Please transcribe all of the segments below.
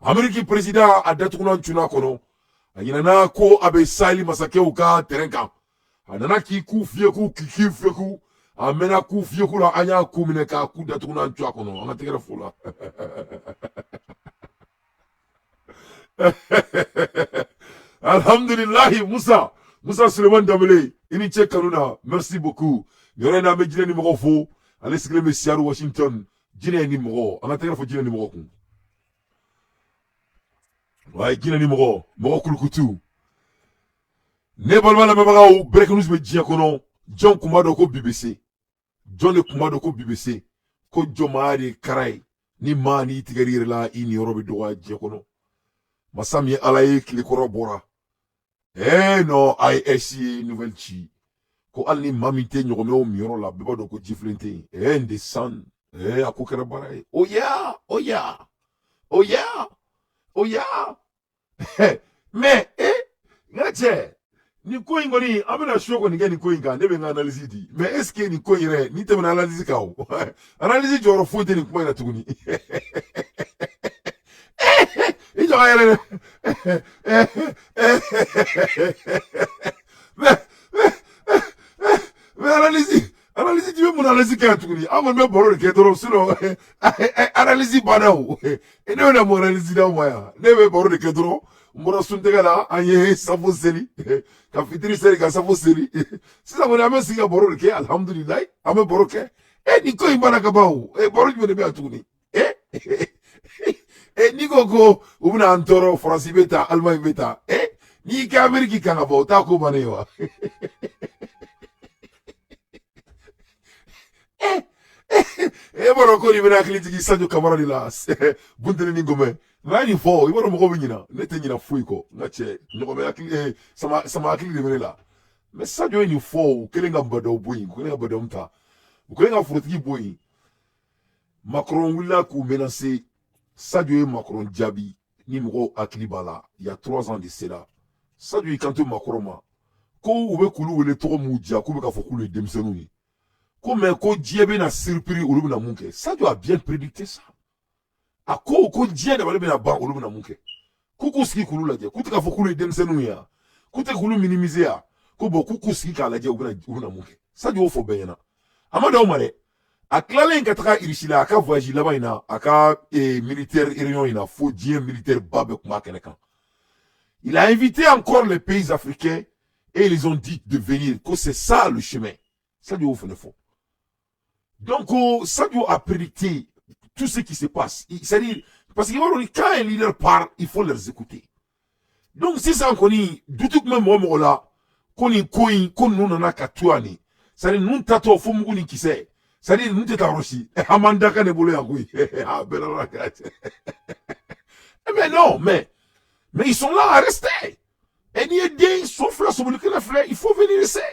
Ameriki président a datuguna tuna kono ayina ko abe sali masake uka terenka anana ki ku fie ku ki fie ku amena ku fie ku la anya ku mine ka ku datuguna tuna kono anga tegera fula Alhamdulillah Moussa Suleiman Dambélé ini che kanuna merci beaucoup yore na me jine ni mo fo ale sigle me siaru Washington jine ni mo anga tegera fo jine ni mo ku ouais jine ni mo kulukutu ne balma la mabaka o break news be jia kono John Kumado ko BBC John Kumado ko BBC ko jomari karai ni mani tigari la ini yorobe do wa jia kono masami alaye kilikoro bora no ISC nouvelle chi ko alni mamite nyogome o mioro la beba do ko jiflente ndesan akokera barai oh yeah mais ngache ni ko ngoni amena shoko ni ngani ko inga ndebe nga analyse di mais est-ce que ni ko ire ni te na analyse kawo analyse joro fote ni ko ina tuguni ijo ayere mais analyse tu veux mon analyse ka tuguni amon me boro ke doro sino analyse banao ene na mo analyse da moya nebe boro ke doro mbora suntegala anye safo seli ka fitiri seli ka safo seli sisa mo ame singa boro ke alhamdulillah ame boro ke ni ko imbana ka bawo boro jwe be atuguni ni gogo ubuna antoro France beta Allemagne beta ni ka Ameriki kanga bawo ta ko banewa boro ko ni bena klitiki Sadio Camara di las bundele ni ngome nani fo iboro mo ko binyina nete nyina fuiko ngache ngome akili sama akili de menela mais Sadio ni fo kelenga mbado boyi kelenga mbado mta kelenga furutiki boyi Macron willa ku menacer Sadio Macron Diaby ni mo akili bala il y a 3 ans de cela Sadio kanto Macron ma ko ube kulu wele to mu dia ko be ka fo kulu demsenu ni comme ko Diaby na surpris olu na munke Sadio a bien prédicté ça a ko Diaby na na ban olu na munke kuku ski kulu la dia kutika fo kulu demsenu ya kutika kulu minimiser ya ko bo kuku ski ka la dia olu na munke Sadio fo beyana amada omare a klalen kataka irishila aka voyage là-bas ina aka militaire réunion ina fo Dieu militaire babe kuma keneka il a invité encore les pays africains et ils ont dit de venir que c'est ça le chemin Sadio fait le fond donc Sadio a prédicté tout ce qui se passe c'est-à-dire parce que quand un leader parle il faut les écouter donc si ça on connaît du tout même moi là koni koin kon nous nana katuani c'est-à-dire nous tato fo muguni qui sait c'est-à-dire nous t'es aussi amanda ka ne bolo ya kui mais non mais ils sont là à rester et ni aider sauf là sur le fleur il faut venir essayer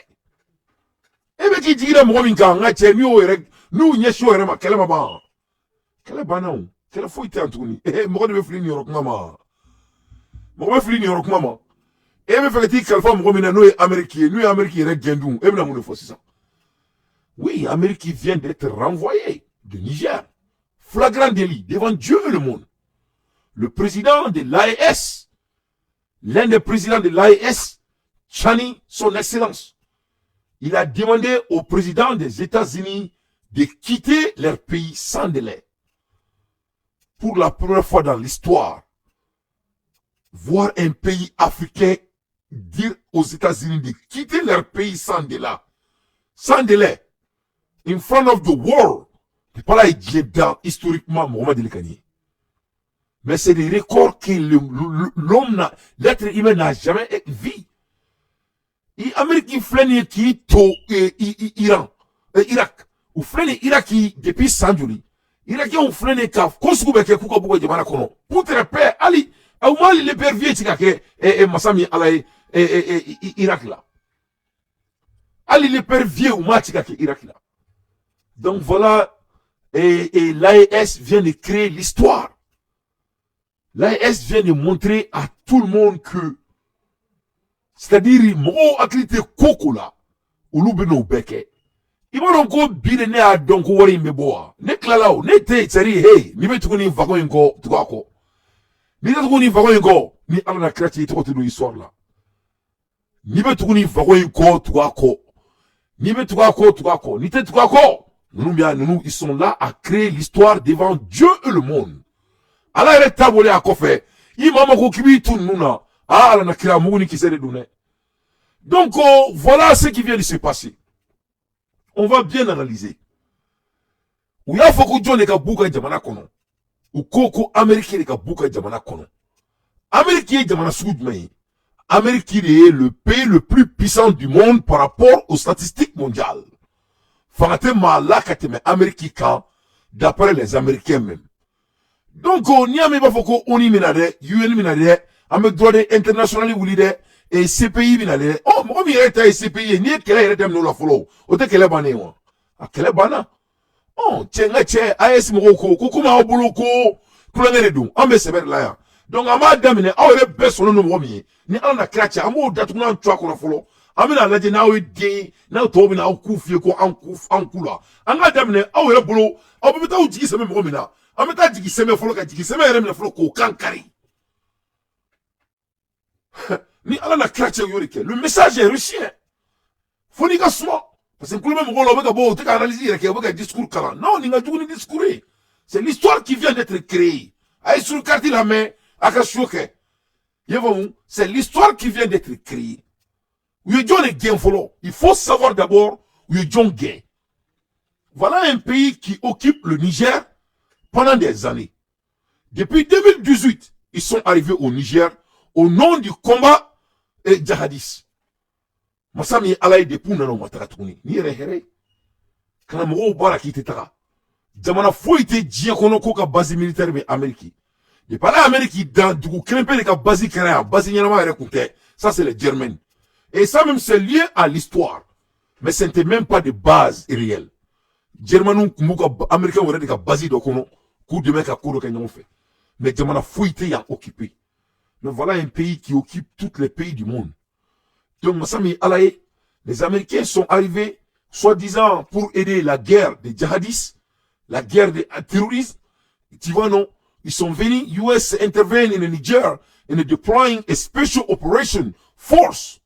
et ben qui dit là mo minka ngache mi o ere nous nyesho ere ma kele baba kele bana kele fo ite antuni mo de fili ni yorok mama mo fili ni yorok mama et me fait que alpha mo mina no américain ere gendum e na mo fo ça. Oui, Amérique vient d'être renvoyé de Niger. Flagrant délit devant Dieu et le monde. Le président de l'AES, l'un des présidents de l'AES, Chani, son excellence, il a demandé au président des États-Unis de quitter leur pays sans délai. Pour la première fois dans l'histoire, voir un pays africain dire aux États-Unis de quitter leur pays sans délai. Sans délai. In front of the world. C'est pas là, il dans historiquement Mohamed El Kani. Mais c'est des records que l'homme, l'être humain n'a jamais vu. Et Amérique flâne qui est Iran, Irak. Ou flâne Irak depuis Sanjuli. Irak on flâne kaf. Kosuku beke kuka buka jemana kono. Pour te repère, Ali, au moins les perviers tika et Masami alaye Irak là. Ali les perviers ou matika ke Irak là. Donc voilà, et l'AES vient de créer l'histoire. L'AES vient de montrer à tout le monde que, c'est-à-dire, mo aklite koko la, ulu beno beke. Ima donko bide ne a donko wari mbeboa. Ne klalao, ne te tsari, hey, ni betuko ni vako yinko, tuko ako. Ni ta tuguni vago yin ko ni ala na kira ci to do histoire la. Ni be tuguni vago yin ko tuga ko. Ni be tuga ko, ni te tuga ko. Nous, ils sont là à créer l'histoire devant Dieu et le monde. Ala ere tabole a kofe. I mama ko kibi tun nuna. Ah, ala na kira muguni ki se de donner. Donc, voilà ce qui vient de se passer. On va bien analyser. Ou ya foko John ka buka jamana kono. Ou koko Amérique ka buka jamana kono. Amérique est jamana soudmei. Amérique est le pays le plus puissant du monde par rapport aux statistiques mondiales. Fangate ma la kateme Amérique kan d'après les Américains même. Donc, on y a même pas foko oni minade, UN minade, avec droit international wulide. Et CPI binale oh mo mi reta CPI ni kele reta no la follow o te kele bane wa a kele bana oh chenga che AS mo ko kuma obulu ko kulangere dum ambe seber la ya donc ama damine awre beso no mo mi ni ala na kracha amo datu na ntwa ko na follow amina la je na we de na to bi na ku fie ko an kula anga damine awre bulu obo bita u jigi seme mo mi na ameta jigi seme follow ka jigi seme re mi na follow ko kankari ni ala na krache yorike le message est reçu foni ka suma parce que kulme mo lo beka bo te ka analyser reke beka discours kala non ni nga duguni discours c'est l'histoire qui vient d'être créée ay sur carte la main aka choqué yevon c'est l'histoire qui vient d'être créée we john again follow il faut savoir d'abord we john gain voilà un pays qui occupe le Niger pendant des années depuis 2018 ils sont arrivés au Niger au nom du combat et jihadistes. Masami alay de puna no mataratuni. Ni rehere. Kana mo bara ki tetara. Jamana foite dia kono ko ka base militaire be Amérique. De parler Amérique dans du coup krempe ka base créa, base nyama re kunte. Ça c'est les Germains. Et ça même c'est lié à l'histoire. Mais ce n'était même pas de base réelle. Germanu kumuka américain wore de ka base do kono coup de mec à coup de kanyon fait. Mais jamana foite ya occupé. Donc voilà un pays qui occupe tous les pays du monde. Donc, Massami Alaye, les Américains sont arrivés, soi-disant, pour aider la guerre des djihadistes, la guerre des terroristes. Tu vois, non? Ils sont venus, US intervene in Niger in deploying a special operation force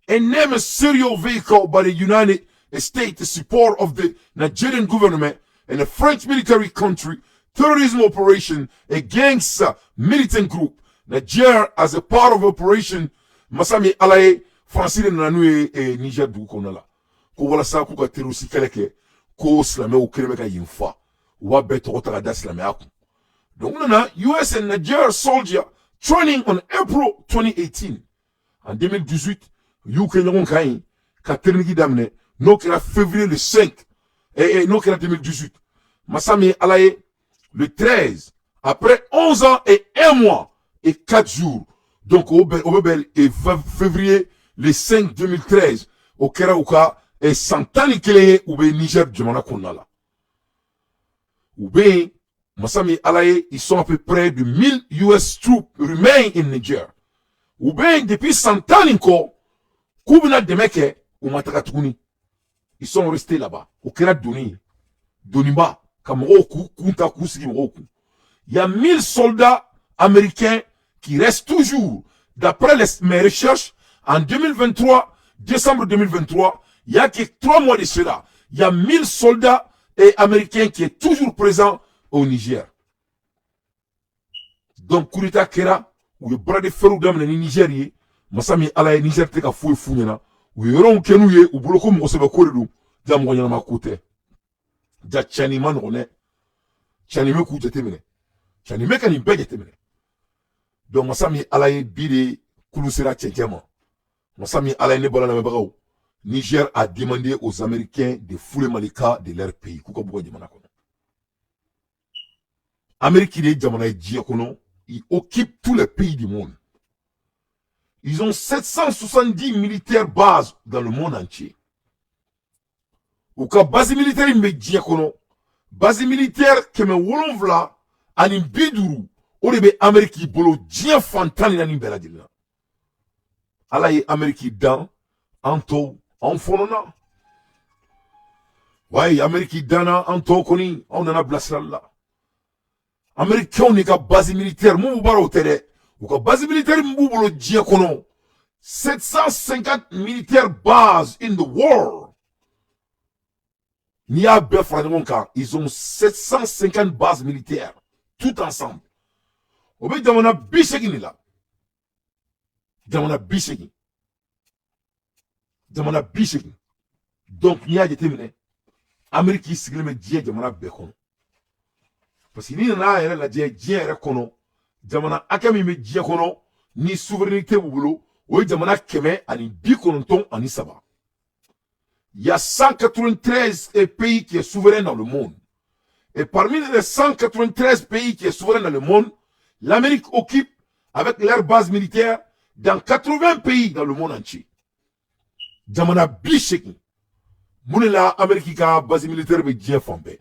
and name a serial vehicle by the United States in support of the Nigerian government and a French military country terrorism operation against a militant group. Niger as a part of operation Masami Alaye Francine Nanue et Niger du konala. Ko wala sa ku ka terroriste keleke ko slame o kreme ka yinfa. Wa beto ta da slame aku. Donc nana US and Niger soldier training on April 2018. En 2018, UK nyon kain ka terniki damne no kera février le 5 et no kera 2018. Masami Alaye le 13 après 11 ans et 1 mois et 4 jours. Donc, au Bebel et février, le 5 2013, au Keraouka, et Santani Keleye, ou bien Niger, Djamana Konala. Ou bien, Massami Alaye, ils sont à peu près de 1000 US troops remain in Niger. Ou bien, depuis Santani Ko, Koubina Demeke, ou Matakatouni, ils sont restés là-bas, au Kera Doni, Donimba, Kamroku, Kunta Kusi Roku. Il y a 1000 soldats américains qui restent toujours, d'après mes recherches, en 2023, décembre 2023, il y a que 3 mois de cela, il y a 1000 soldats et américains qui est toujours présents au Niger. Donc, Kurita Kera, ou le bras de fer ou d'âme dans le Nigerie, Massami Alaye Niger te ka foué founyana, ou yoron kenouye, ou boloko mosebe koredu, jam wanyana makote. Ja Chaniman rone, Chanime kou jetemene. Chanime kan imbe jetemene. Donc, Massami Alaye bide Koulousera Tchétchéma. Massami Alaye Nebola Namebagao. Niger a demandé aux Américains de fouler Malika de leur pays. Kouka Bouga Djamanakono. Amérique de Djamana Djiakono, ils occupent tous les pays du monde. Ils ont 770 militaires bases dans le monde entier. Ou ka base militaire me Djiakono, base militaire que me wolonvla, anim biduru, Orebe Amérique bolo djien fantani na nimbela dila. Alaye Amérique dan, anto, enfonona. Ouais, Amérique dana, anto koni, on en a blasralla. Américains ni ka base militaire mu baro tere ou ka base militaire mu bolo dia kono 750 militaires bases in the world. Ni a ils ont 750 bases militaires tout ensemble. Obe jamana biseki ni la. Jamana biseki. Jamana biseki. Donc ni a déterminé Amérique qui sigle me dia jamana bekono. Parce que ni na era la dia era kono. Jamana akami me dia kono ni souveraineté bubulo. Oui, jamana keme ani bikononton ani saba. Il y a 193 pays qui sont souverains dans le monde. Et parmi les 193 pays qui sont souverains dans le monde, l'Amérique occupe, avec leur base militaire, dans 80 pays dans le monde entier. Jamana bisheki. Mounela Amérique ka base militaire be dien fambe.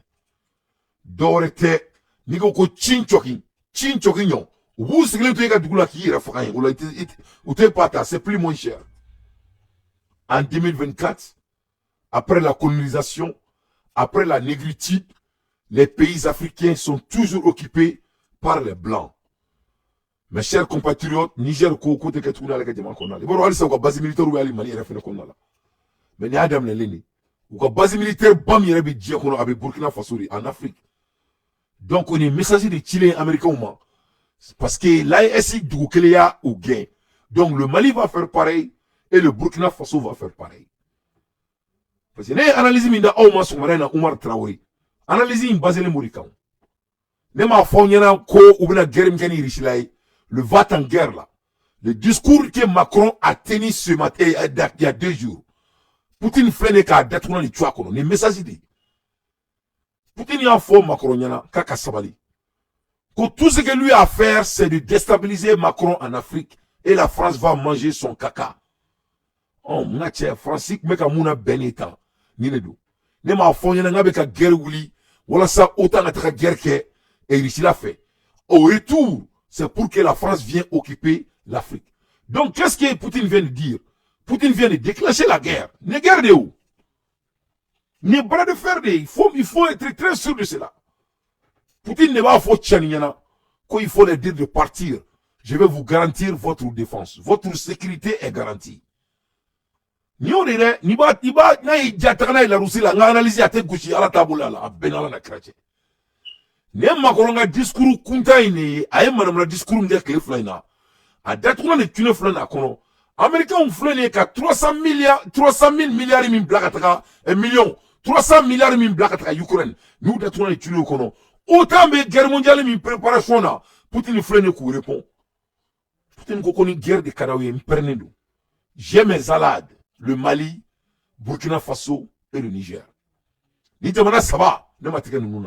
Dorete, niko ko chinchoki nyon. Vous, c'est que tu as dit que c'est plus moins cher. En 2024, après la colonisation, après la négritude, les pays africains sont toujours occupés par les Blancs. Mes chers compatriotes, Niger, Koko, te ketuna la kadima konala. Bon, ali sa ko base militaire ou ali Mali refena konala. Mais ni Adam le leni. Ou ko base militaire bam yere be dia kono avec Burkina Faso en Afrique. Donc on est messager de Chili américain ou man. Parce que l'AESI du Koukeléa au gain. Donc le Mali va faire pareil et le Burkina Faso va faire pareil. Parce que l'analyse minda Ouma Soumarena Oumar Traoré. Analyse in basé les Mourikan. Nema Fonyana Ko Oubna Guerre Mkani Richilai. Le va en guerre là. Le discours que Macron a tenu ce matin, il y a 2 jours. Poutine flène ka détourner les tuakono. Les messages dit. Poutine y a faux Macron yana kaka sabali. Que tout ce que lui a à faire, c'est de déstabiliser Macron en Afrique. Et la France va manger son caca. Oh, mna tche, Francis, meka mouna beneta. Ninedo. Nema fonye na ngabe ka guerre wuli. Wala sa autant na guerre ke. Et il l'a fait. Au retour, c'est pour que la France vienne occuper l'Afrique. Donc, qu'est-ce que Poutine vient de dire? Poutine vient de déclencher la guerre. Ne guerre de où? Ne bras de fer de. Il faut être très sûr de cela. Poutine ne va pas faire quand il faut leur dire de partir. Je vais vous garantir votre défense. Votre sécurité est garantie. Ni on est ni ba na ijatana la Russie la analyse ate gushi ala tabula la benala na krache. Ne makolonga discours kunta ine ay manam la discours nde kle flana. A datuna ne tune flana kono. Américains ont flâné qu'à 300 000 milliards min blakataka un million 300 milliards min blakataka Ukraine. Nous datuna ne tune kono. Autant de guerre mondiale mi préparation là. Poutine flâne ko répond. Poutine ko koni guerre de Karawe m'pernedo. J'ai mes alades, le Mali, Burkina Faso et le Niger. Ni demanda ça va, ne m'attiquez nous.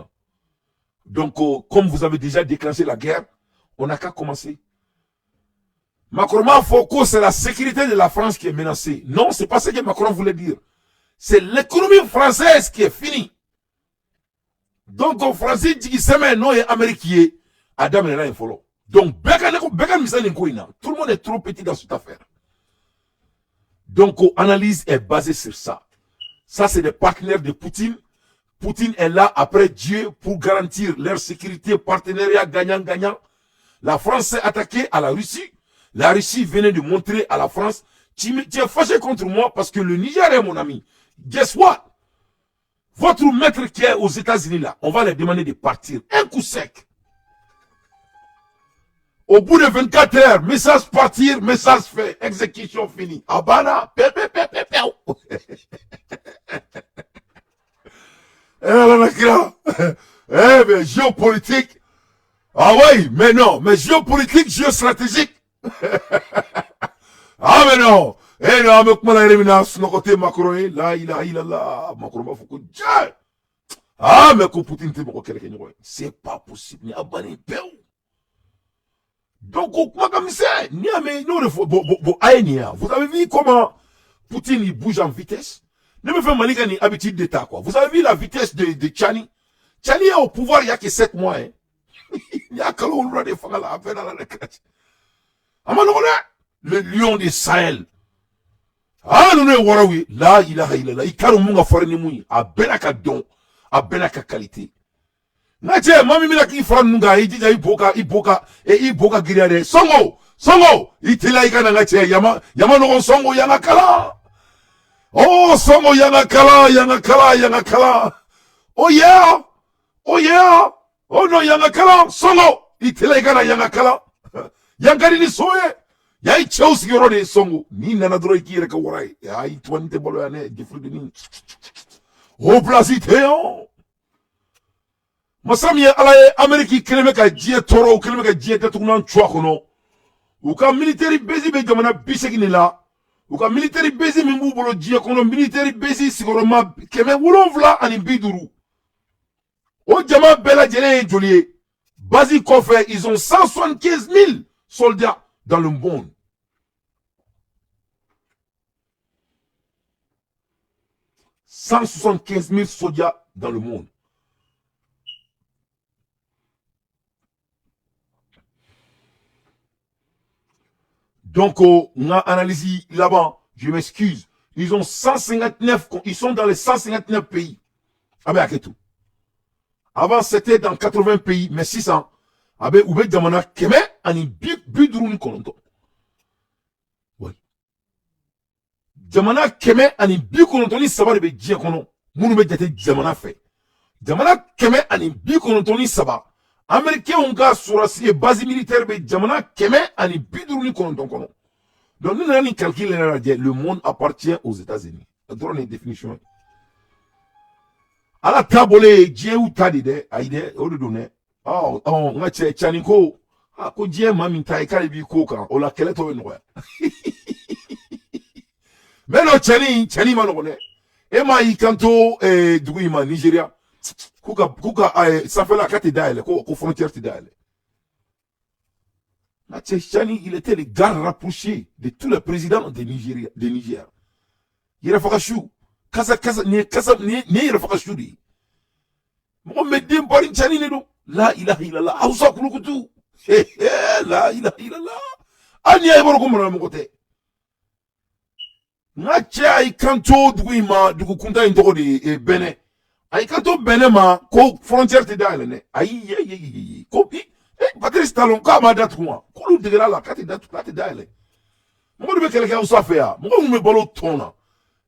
Donc comme vous avez déjà déclenché la guerre, on n'a qu'à commencer. Macron Foucault, c'est la sécurité de la France qui est menacée. Non, c'est pas ce que Macron voulait dire. C'est l'économie française qui est finie. Donc, en français, dit que non, et américain, Adam et Ryan follow. Donc, tout le monde est trop petit dans cette affaire. Donc, l'analyse est basée sur ça. Ça, c'est des partenaires de Poutine. Poutine est là après Dieu pour garantir leur sécurité, partenariat gagnant-gagnant. La France s'est attaquée à la Russie. La Russie venait de montrer à la France, tu es fâché contre moi parce que le Niger est mon ami. Guess what? Votre maître qui est aux États-Unis là, on va leur demander de partir. Un coup sec. Au bout de 24 heures, message partir, message fait, exécution finie. Abana, eh ben, géopolitique. Ah oui, mais non, mais géopolitique, géostratégique. Ah mais non. Eh non, mais comment la réminence, nos côtés Macron, là, il a, Macron va faut que ah, mais que Poutine te moko quelqu'un, c'est pas possible, ni abani peu. Donc, comment comme ça, ni mais non, vous avez vu comment Poutine il bouge en vitesse? Ne me fait malika ni habitude d'état, quoi. Vous avez vu la vitesse de Tchani? Tchani est au pouvoir il y a que 7 mois, hein. Il y a que l'on de faire la peine à la crête. Le lion des Sahel. Ah, non, non, oui. Là, il a, il karu munga foreni mouy. A benaka don. A benaka qualité. Ngache mami mina ki fran nunga ijija iboka giriade songo itila ikana ngache yama no songo yanga kala. Oh songo yanga kala. Oh yeah. Oh no yanga kala songo itila ikana yanga kala. Yangari ni soye. Ya ichausi yorode songo ni nana dro ikire ka warai. Ya itwante bolo yane gifridi ni. Oh plasiteo. Masami alaye Ameriki keleme ka jie toro keleme ka jie tatukunan chwa kono. Uka military base be jamana bisegini la. Uka military base mimbu bolo jie kono military base sigoroma keme wolonvla ani biduru. O jama bela jene jolie. Basi kofe ils ont 175 000 soldats dans le monde. « 175 000 soldats dans le monde. Donc, on a analysé là-bas, je m'excuse, ils ont 159, ils sont dans les 159 pays. Ah ben, tout. Avant, c'était dans 80 pays, mais 600. Ah ben, oube jamana keme, ani biduruni kolonto. Oui. Jamana keme, ani bikolonto ni saba de be djie kono. Mounou be jate jamana fe. Jamana keme, ani bikolonto ni saba. Américains ont gars sur la base militaire, mais Jamana Keme ani biduruni kolonton kono. Donc nous avons calculé le monde appartient aux États-Unis. Drone une définition. À la table, Dieu ou tadide, aide, au de donner. Oh, on a tchaniko. Ah, ko Dieu m'a mis taïka et bikoka. On l'a qu'elle to enroya. Mais non, Tchani manone. Et ma ikanto, Douima, Nigeria. Kuka, ça fait la carte d'aile, ko frontière d'aile. Tchani, il était le garde rapproché de tous les présidents de Niger. Il a fait chou. Kasa, ni il a fait chou. Mon médecin, Barin Tchani, là, il a, Aoussa Kouloukou. Là, il a. Anya, il va recommander mon côté. Nacha, il kanto, Douima, du coup, Kunta, il de Benin. Aïe, kanto Benin, ma, ko frontière d'aile, aïe, kopi. Patrice Talon, comme à date, moi. Koulou de la carte d'aile. Moi, je veux quelqu'un où ça fait, moi, on me ballot ton.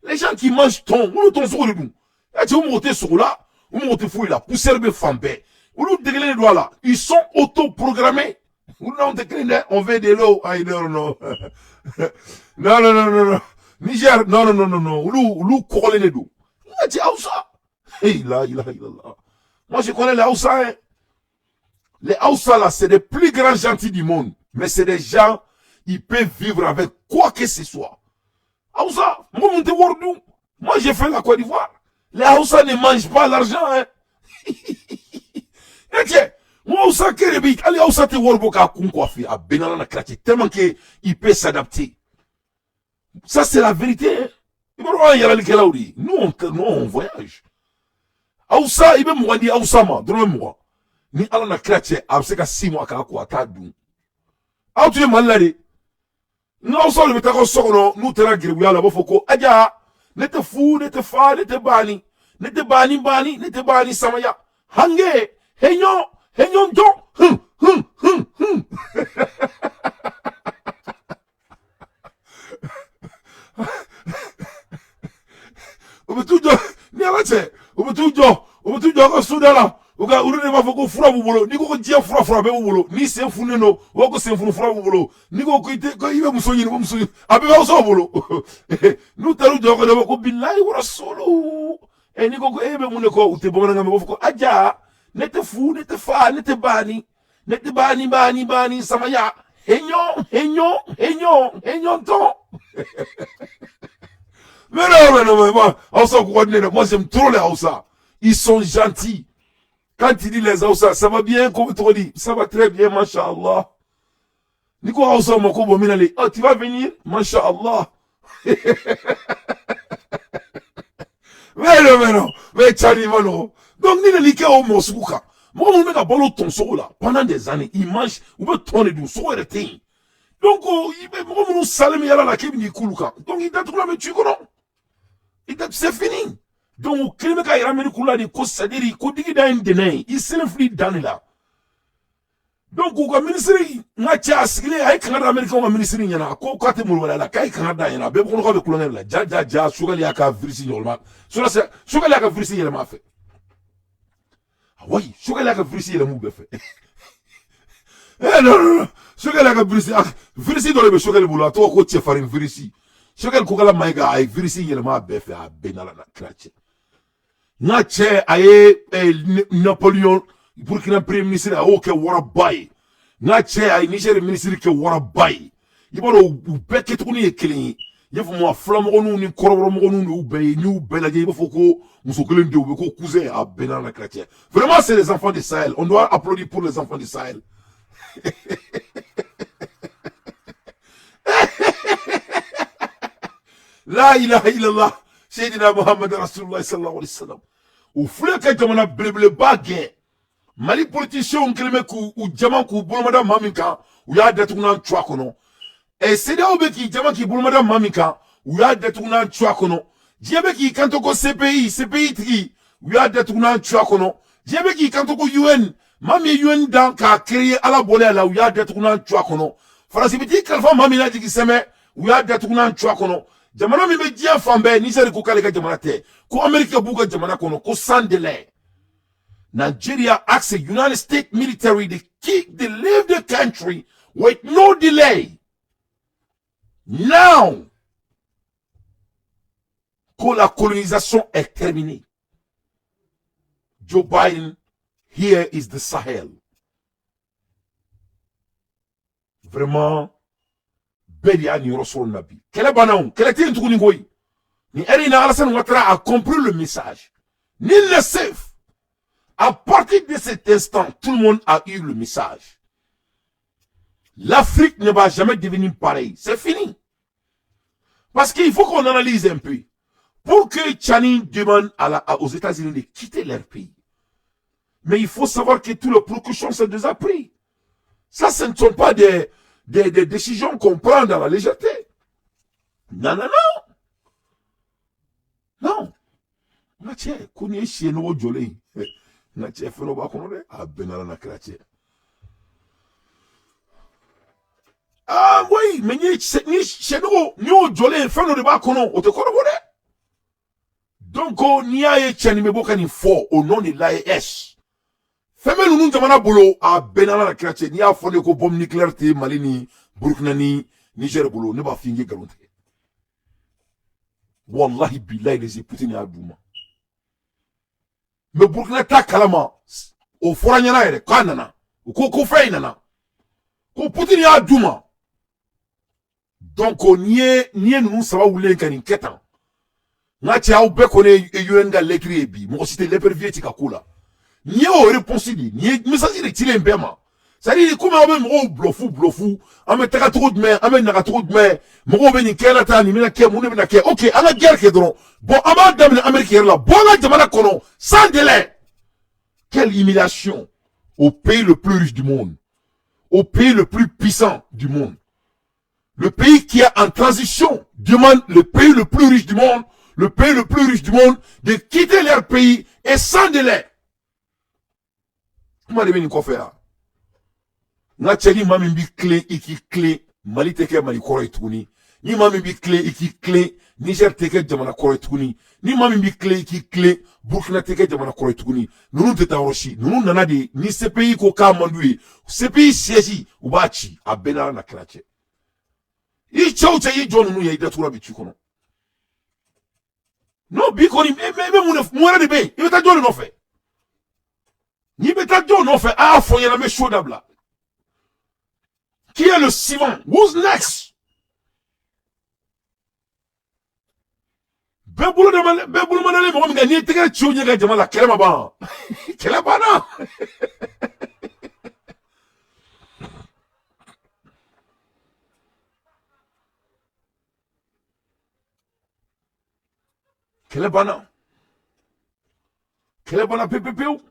Les gens qui mangent ton, on ton sur le bout. Et tu montes sur là, on monte fouille là, poussière de fambé. On nous décline les doigts là. Ils sont auto-programmés. On décline, on veut de l'eau. Ah, non. Non. Niger, non. Nous, coller les dos. Il a dit, Aoussa. Il a. Moi, je connais les Aoussa, hein. Les Aoussa là, c'est les plus grands gentils du monde. Mais c'est des gens, ils peuvent vivre avec quoi que ce soit. Aoussa, moi j'ai fait la Côte d'Ivoire. Les Aoussa ne mangent pas l'argent, hein. Et tiens, moi Aoussa Kérébi, allez Aoussa te warboka konkwafi, à Benala na kraté, tellement qu'il peut s'adapter. Ça c'est la vérité, hein. Nous on voyage. Aoussa, il veut me dire Aoussa ma, donne-moi. Ni ala na kraté, abseka 6 mois ka ko atadu. Aou tu es malade. Non, ça, le métako sokono, nous te la gribuya la bofoko. Aja, nete fou, nete fa, nete bani, nete bani samaya. Hange, henyon don, Obetujo, ni alate, obetujo ko sudala. Oga uru ne mafoko fura bubolo niko ko dia fura be bubolo ni se fune no woko se fura bubolo niko ko ite ko ibe musonyi abe ba so bubolo nu taru jo ko de ko billahi wa rasulu e niko ko ebe mun ko ute bomana ngam wofoko aja nete fu nete fa nete bani sama ya henyon ton mais non moi j'aime trop les Hausa, ils sont gentils. Quand tu dis les Aoussa, ça va bien, comme tu dis, ça va très bien, masha'Allah. Nico Aoussa, mon combo, minale, oh, tu vas venir, masha'Allah. Mais Tchani, mano. Donc, ni le like au Mosouka. Moi, on met un ballon ton soro là, pendant des années, il mange, on veut tourner du soro et le teint. Donc, il veut, nous saler, mais il y a la kébini koulouka. Donc, il t'a trouvé, mais tu connais. C'est fini. donc kelme ka irameni kula di ko sadiri ko digi da indene isene fli danila donc ko ministre nga cha sigile ay kan da amerika ko ministre nyana ko ko te mul wala kay kan da nyana be ko be kulon la ja sugali aka virisi nyolma sugali aka virisi yele ma fe oui sugali aka virisi yele mu be fe non sugali aka virisi do le be sugali bulu to ko che farin virisi sugali ko kala maiga ay virisi yele ma be fe a benala na krache nga che aye Napoleon Burkina premier ministre a oke wara bay nga che ay Niger ministre ke wara bay ibaro beke to ni ekeli yefo mo flamo onu ni korobro mo onu ni ubey ni ubela je bafo ko musokelen de ko cousin a benana chrétien vraiment c'est les enfants du Sahel on doit applaudir pour les enfants du Sahel la ilaha illallah sayyidina Muhammad rasulullah sallallahu alaihi wasallam ou fleur ka jamana bleble bagé mali politicien keleme ku u jama ku bolmada maminka u ya datuna chwa kono e seda obeki jama ki bolmada maminka u ya datuna chwa kono diabeki kanto ko CPI tigi u ya datuna chwa kono diabeki kanto ko UN mami UN dan ka créer ala bolé la u ya datuna chwa kono farasi biti kalfa mami na tigi seme u ya datuna chwa kono jamana mi be dia fambe Niger ko kale ka jamana te ko America buka jamana kono ko sans délai Nigeria asks the United States military to leave the country with no delay. Now, que la colonisation est terminée. Joe Biden, here is the Sahel. Vraiment, Bedia ni Rosol Nabi. Quel est banon? Quel est le truc? Ni Erina Alassane Ouattara a compris le message. Ni le safe. À partir de cet instant, tout le monde a eu le message. L'Afrique ne va jamais devenir pareil. C'est fini. Parce qu'il faut qu'on analyse un peu. Pour que Tchani demande aux États-Unis de quitter leur pays. Mais il faut savoir que toutes les précautions sont déjà prises. Ça, ce ne sont pas des décisions qu'on prend dans la légèreté. Non, non, non. Non. Tiens, qu'on chez nous, Jolé. Na chef no ba kono de a benala na krache oui mais ni cheno ni o jole feno de ba kono o te kono bode donc ni aye chani me boka ni fo au nom de l'AES feme nunu jamana bolo a benala na krache ni a fone ko bombe nucléaire te Mali ni Burkina ni Niger bolo ne ba fingi galonte wallahi billahi les épousines à Douma. Mais Burkina ta kalama o fora nyana yere kanana ko fay nana ko Poutine ya duma donc nié nous saba wule kan inketan na tia o be ko ne UN ga lettre bi mo cité l'épervier ka kula nié o réponse di nié message de tirer mbema ça dit comment même mo blofu ame taka trop de main ame na trop de main mo be ni kela ta ni mina ke mo ne na ke OK ala guerre ke dron bon ama damne américain là bon la jamana kono sans délai. Quelle humiliation au pays le plus riche du monde, au pays le plus puissant du monde. Le pays qui est en transition demande le pays le plus riche du monde, le pays le plus riche du monde de quitter leur pays et sans délai. Comment devez-vous quoi faire? Na cheli mami bi clé iki clé Mali teke Mali koroy tuni ni mami bi clé iki clé Niger teke jamana koroy tuni ni mami bi clé iki clé Burkina teke jamana koroy tuni nunu teta roshi nunu nana de ni CPI ko ka mandui CPI siège ubachi a benara na krache i chaucha i jonu nu ya ida tura bi chikono no bi ko ni me mo de be i beta jonu no fe ni beta jonu no fe a fo yana me show dabla. Qui est le suivant? Who's next? Bebulu manale mo mi gani tege chiu nyega jamala kelema ba. Kelema na. Kelebana. Kelebana pepepeou.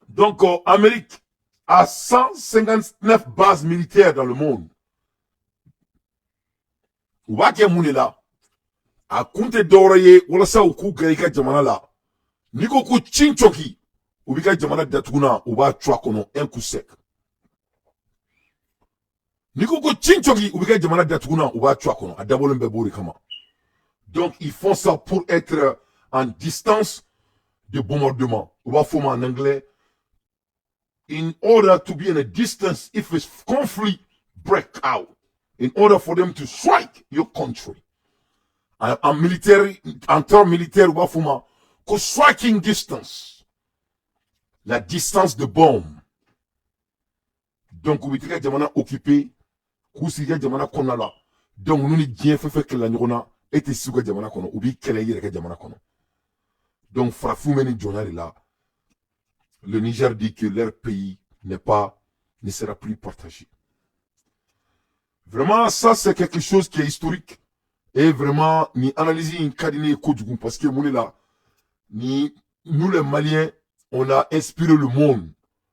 Donc, Amérique, a 159 bases militaires dans le monde. Ouake Mounela, a Kunte Doraye, Walasa Oku Garika Jamanala, Nikoku Chinchoki, Ubika Jamana Datuna, Uba Chwakono, un coup sec. Nikoku Chinchoki, Ubika Jamana Datuna, Uba Chwakono, a Dabolembebo Kama. Donc, ils font ça pour être en distance de bombardement. Uba Foma en anglais. In order to be in a distance, if a conflict break out, in order for them to strike your country. En militaire, en termes militaires, Uba Foma, que striking distance. La distance de bombe. Donc, Ubika Jamana occupé, Kousiga Jamana Konala. Donc, nous n'y bien fait que la Nirona était Suga Jamana Kono, Ubi Keleye Jamana Kono. Donc, Frafoumeni Jonari là, le Niger dit que leur pays ne sera plus partagé. Vraiment, ça c'est quelque chose qui est historique. Et vraiment, ni analyser une cadine Kodjougou, parce que là, ni nous les Maliens, on a inspiré le monde.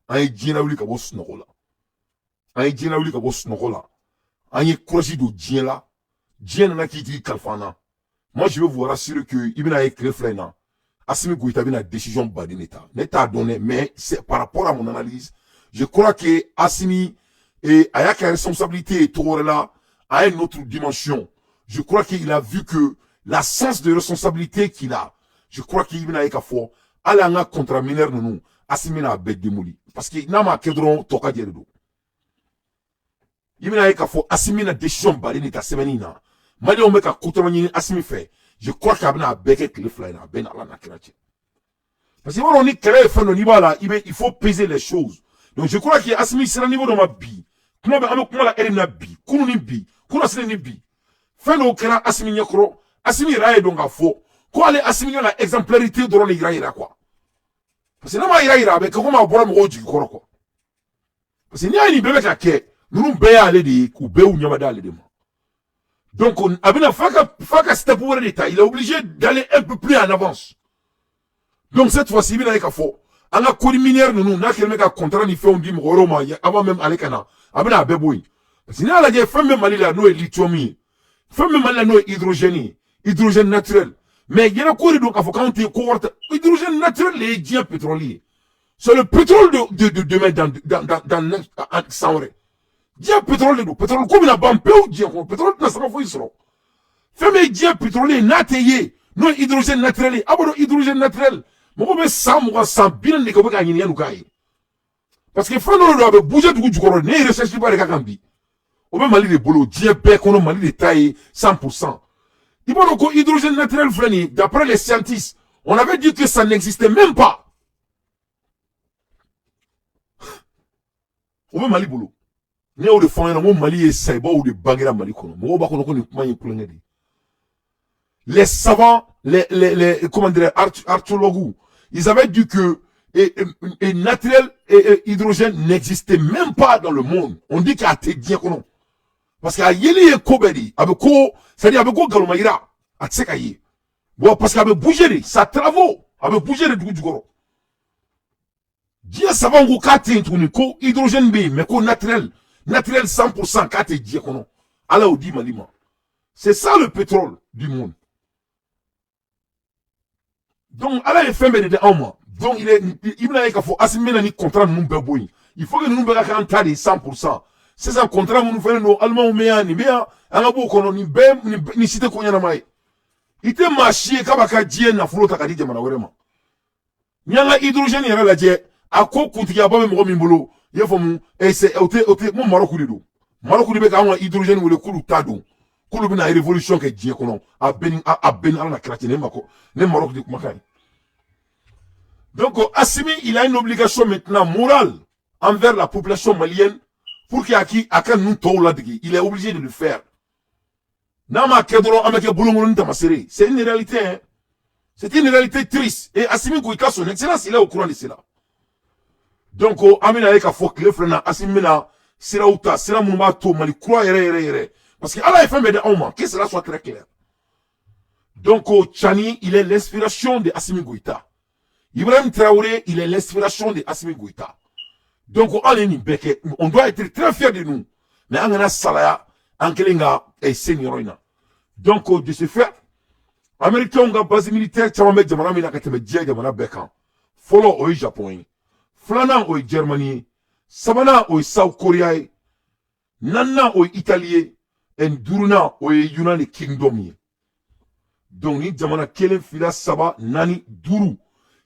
En Djenaouli Kabo Snokola. En Djenaouli Kabo Snokola. En Kouraji do Djela. Djena qui dit Kalfana. Moi, je veux vous rassurer que Ibn Kleflena. Assimi Goïta a une décision badin État. L'État a donné, mais c'est par rapport à mon analyse. Je crois que Assimi a une responsabilité là à une autre dimension. Je crois qu'il a vu que la sens de responsabilité qu'il a, je crois qu'il a une fois, à la contre mineur nous, Assimi n'a bête démoli. Parce qu'il n'a pas kedron toka djeredo. Il a une fois, Assimi n'a décision badin État, c'est maintenant. Mali on met qu'à contre Assimi fait. Je crois qu'il y a un bec qui le fly là, ben ala na kirache. Parce que quand on est clair, il faut peser les choses. Donc je crois qu'il y a Assimi c'est le niveau de ma vie. Comment la elle na bi, comment ni bi, comment c'est ni bi. Fait le clair Assimi nyakro, Assimi raye donc à faux. Quoi les Assimi la exemplarité de l'on ira quoi. Parce que non ma ira avec comment on boit mon du quoi. Parce que n'y a ni bébé la quai, nous be aller de ou be ou nyamada aller de moi. Donc, Faka step pour l'État, il est obligé d'aller un peu plus en avance. Donc, cette fois-ci, il y a un faux. En a code minière, nous, n'a qu'un mec à contrat, ni fait, on dit, Moroma, avant même aller Kana. Abena a beboui. Parce que, là, il y a femme mali la noé lithium. Femme mali la noé hydrogène naturel. Mais, il y a un code donc, à faut quand tu cohorte, hydrogène naturel, les diens pétroliers. C'est le pétrole de demain dans 100 heures. Dia pétrole do pétrole comme na bampé ou dia pétrole na saka foi soro femme dia pétrole na teye no hydrogène naturel abodo hydrogène naturel mo be sam wa sam bin ne ko be ka nyini yanu kai parce que fano do be bouger du jukoro ne recherche ba ka kambi o be mali de bolo dia be kono mali de taille 100%. Ibodo ko hydrogène naturel freni d'après les scientifiques on avait dit que ça n'existait même pas. O be mali bolo ne o de fanya mo mali e saiba ou de bangira mali kono mo ba kono ko ni kuma yin plenge di les savants les comment dire archéologues ils avaient dit que et naturel et hydrogène n'existait même pas dans le monde. On dit qu'il a été bien kono parce qu'à yeli e kobedi avec ko c'est-à-dire avec ko galomaira a tsekaye bon parce qu'avait bougé ça travaux avait bougé du goro dia savant ko katin tuni ko hydrogène b mais ko naturel 100% quand tu dis qu'on ala ou dit malima. C'est ça le pétrole du monde. Donc ala est fait de homme. Donc il n'a qu'à faut assimiler ni contrat nous beboy. Il faut que nous be ka anta de 100%. C'est ça contrat nous fait nos allemands ou mea ni bea ala bo kono ni be ni cité ko nyana mai. Ite marché kabaka die na flota ka di jamana vraiment. Nyanga hydrogène yara la die ako kutiya ba me mo mimbolo. Yefomu et c'est ote mon Maroc de do Maroc de be ka wa hydrogène ou le kulu tado kulu bina révolution ke die kono a ben ala na kratene mako ne Maroc de kumakai. Donc Assimi il a une obligation maintenant morale envers la population malienne pour qu'il aki aka nous to la digi il est obligé de le faire. Nama kedro ameke bulungu ntamasere c'est une réalité hein. C'est une réalité triste et Assimi Goïta son excellence il est au courant de cela. Donc, amina eka fok le frena asimina sira uta sira mumba to mali croix yere parce que Allah est fait de Oman que cela soit très clair. Donc Chani il est l'inspiration de Assimi Goïta. Ibrahim Traoré il est l'inspiration de Assimi Goïta. Donc on doit être très fiers de nous. Mais on a salaya en kelinga et seniorina. Donc de ce fait, Américains ont base militaire tchamame jamana mina kateme djé jamana bekan. Follow au Japon. Flana au Germany. Sabana au South Korea. Nana au Italie. Et Duruna au United Kingdom. Donc ni jamana kelen fila saba nani duru.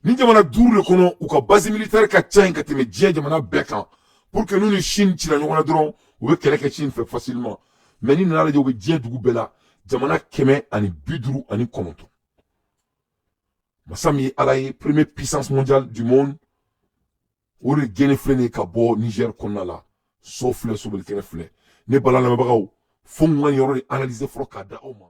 Ni jamana duru le kono ou ka base militaire ka tchan kateme djé jamana bekan. Pour que nous, les Chine, tira nous dron, ou que les Chine fait facilement. Mais nous n'allons pas dire du bela, jamana keme ani bidru ani komonto. Masami alaye première puissance mondiale du monde. Ou le geneflene kabo Niger konala, sauf le soubel geneflene. Ne balana mabagao, fongman yoro analyser froka da oma.